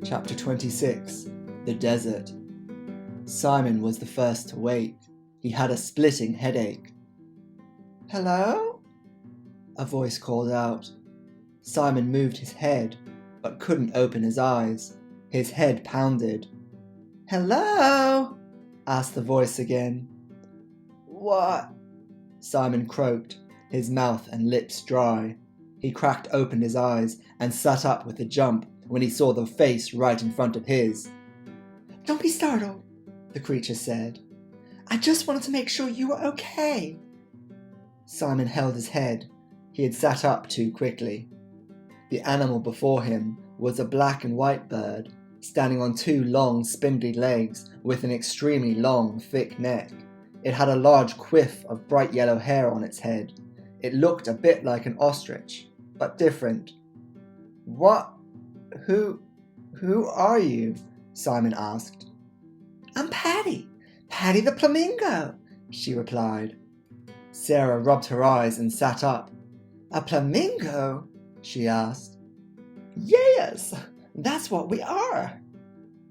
Chapter 26. The Desert. Simon was the first to wake. He had a splitting headache. "Hello?" a voice called out. Simon moved his head, but couldn't open his eyes. His head pounded. "Hello?" asked the voice again. "What?" Simon croaked, his mouth and lips dry. He cracked open his eyes and sat up with a jump when he saw the face right in front of his. "Don't be startled," the creature said. "I just wanted to make sure you were okay." Simon held his head. He had sat up too quickly. The animal before him was a black and white bird, standing on two long, spindly legs with an extremely long, thick neck. It had a large quiff of bright yellow hair on its head. It looked a bit like an ostrich, but different. "What? Who are you?" Simon asked. "I'm Patty the flamingo," she replied. Sarah rubbed her eyes and sat up. "A flamingo?" she asked. "Yes, that's what we are,"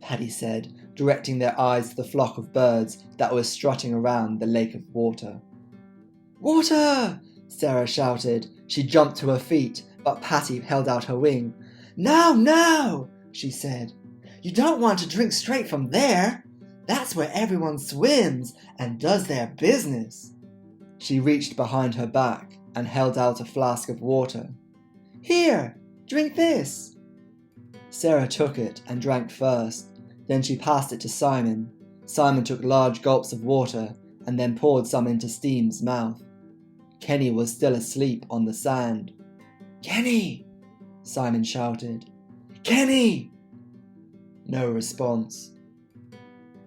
Patty said, directing their eyes to the flock of birds that was strutting around the lake of water. "Water!" Sarah shouted. She jumped to her feet, but Patty held out her wing. No, she said. "You don't want to drink straight from there. That's where everyone swims and does their business." She reached behind her back and held out a flask of water. "Here, drink this." Sarah took it and drank first. Then she passed it to Simon. Simon took large gulps of water and then poured some into Steam's mouth. Kenny was still asleep on the sand. "Kenny!" Simon shouted. "Kenny!" No response.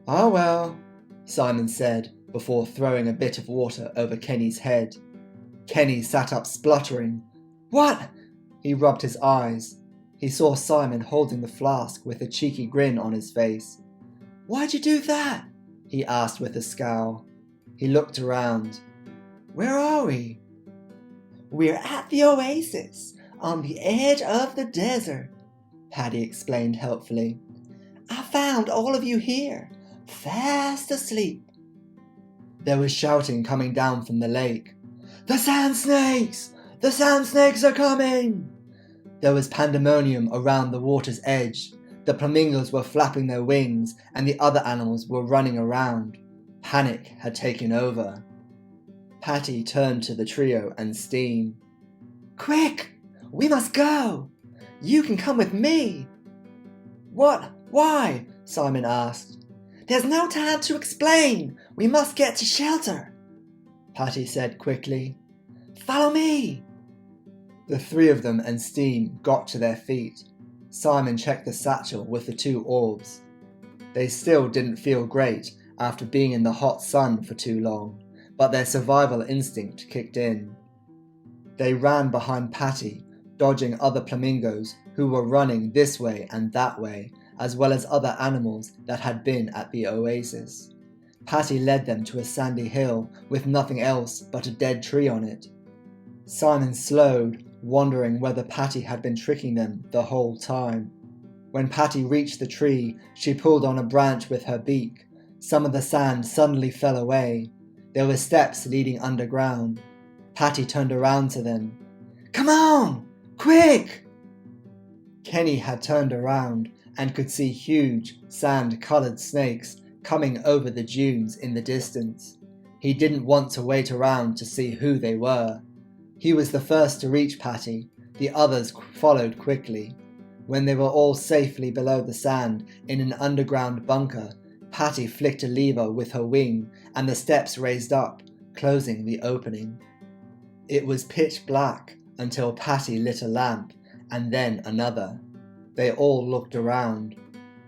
"Oh well," Simon said before throwing a bit of water over Kenny's head. Kenny sat up spluttering. "What?" He rubbed his eyes. He saw Simon holding the flask with a cheeky grin on his face. "Why'd you do that?" he asked with a scowl. He looked around. "Where are we?" "We're at the oasis, on the edge of the desert," Patty explained helpfully. "I found all of you here, fast asleep." There was shouting coming down from the lake. "The sand snakes! The sand snakes are coming!" There was pandemonium around the water's edge. The flamingos were flapping their wings and the other animals were running around. Panic had taken over. Patty turned to the trio and Steam. "Quick! We must go! You can come with me!" "What? Why?" Simon asked. "There's no time to explain! We must get to shelter!" Patty said quickly. "Follow me!" The three of them and Steam got to their feet. Simon checked the satchel with the two orbs. They still didn't feel great after being in the hot sun for too long, but their survival instinct kicked in. They ran behind Patty, dodging other flamingos who were running this way and that way, as well as other animals that had been at the oasis. Patty led them to a sandy hill with nothing else but a dead tree on it. Simon slowed, wondering whether Patty had been tricking them the whole time. When Patty reached the tree, she pulled on a branch with her beak. Some of the sand suddenly fell away. There were steps leading underground. Patty turned around to them. "Come on! Quick!" Kenny had turned around and could see huge, sand-coloured snakes coming over the dunes in the distance. He didn't want to wait around to see who they were. He was the first to reach Patty. The others followed quickly. When they were all safely below the sand in an underground bunker, Patty flicked a lever with her wing and the steps raised up, closing the opening. It was pitch black until Patty lit a lamp, and then another. They all looked around.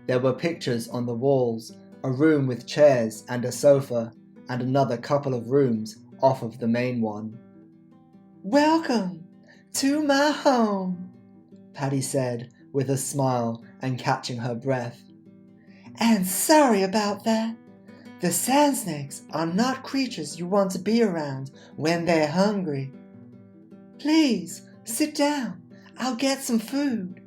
There were pictures on the walls, a room with chairs and a sofa, and another couple of rooms off of the main one. "Welcome to my home," Patty said with a smile and catching her breath. "And sorry about that. The sand snakes are not creatures you want to be around when they're hungry. Please sit down. I'll get some food."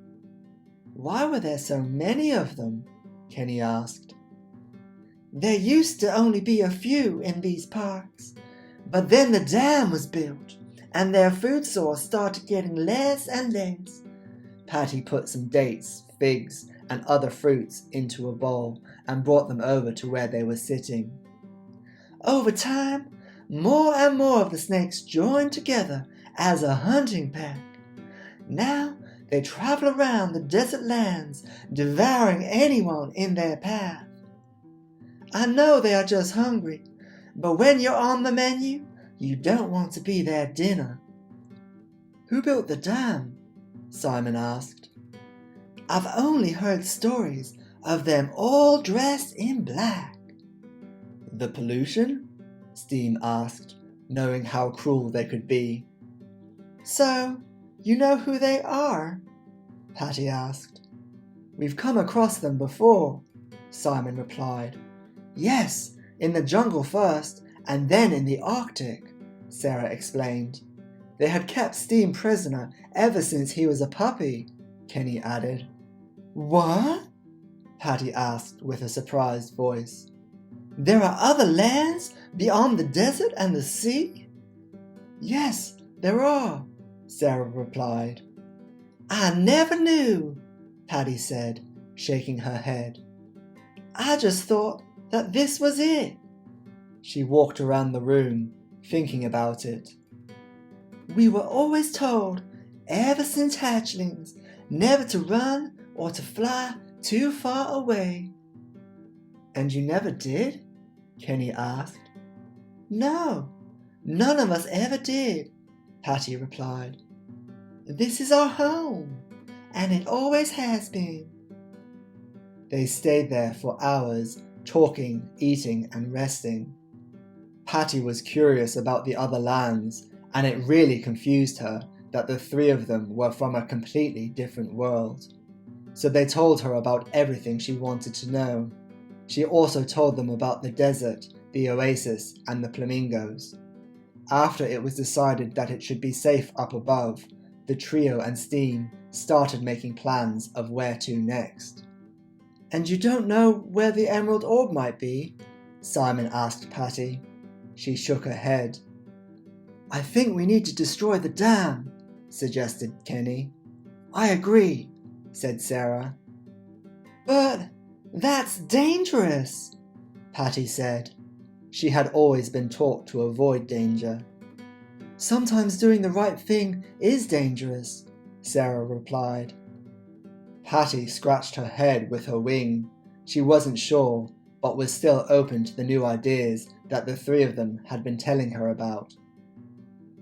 Why were there so many of them? Kenny asked. There used to only be a few in these parks, but then the dam was built, and their food source started getting less and less. Patty put some dates, figs, and other fruits into a bowl and brought them over to where they were sitting. Over time, more and more of the snakes joined together as a hunting pack. Now they travel around the desert lands, devouring anyone in their path. I know they are just hungry, but when you're on the menu, you don't want to be their dinner. Who built the dam? Simon asked. I've only heard stories of them all dressed in black. The pollution? Steam asked, knowing how cruel they could be. So, you know who they are? Patty asked. We've come across them before, Simon replied. Yes, in the jungle first, and then in the Arctic, Sarah explained. They had kept Steam prisoner ever since he was a puppy, Kenny added. What? Patty asked with a surprised voice. There are other lands beyond the desert and the sea? Yes, there are, Sarah replied. I never knew, Patty said, shaking her head. I just thought that this was it. She walked around the room, thinking about it. We were always told, ever since hatchlings, never to run or to fly too far away. And you never did? Kenny asked. No, none of us ever did, Patty replied. This is our home, and it always has been. They stayed there for hours, talking, eating, and resting. Patty was curious about the other lands, and it really confused her that the three of them were from a completely different world. So they told her about everything she wanted to know. She also told them about the desert, the oasis, and the flamingos. After it was decided that it should be safe up above, the trio and Steam started making plans of where to next. And you don't know where the Emerald Orb might be? Simon asked Patty. She shook her head. I think we need to destroy the dam, suggested Kenny. I agree, said Sarah. But that's dangerous, Patty said. She had always been taught to avoid danger. Sometimes doing the right thing is dangerous, Sarah replied. Patty scratched her head with her wing. She wasn't sure, but was still open to the new ideas that the three of them had been telling her about.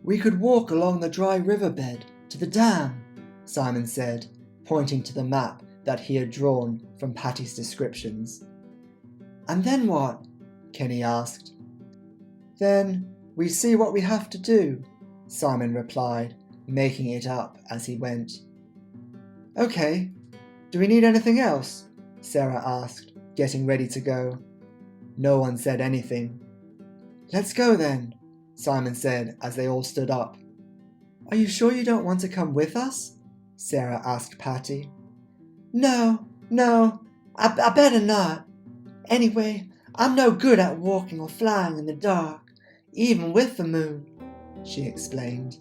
We could walk along the dry riverbed to the dam, Simon said, pointing to the map that he had drawn from Patty's descriptions. And then what? Kenny asked. Then we see what we have to do, Simon replied, making it up as he went. Okay, do we need anything else? Sarah asked, getting ready to go. No one said anything. Let's go then, Simon said as they all stood up. Are you sure you don't want to come with us? Sarah asked Patty. No, I better not. Anyway, I'm no good at walking or flying in the dark, even with the moon, she explained.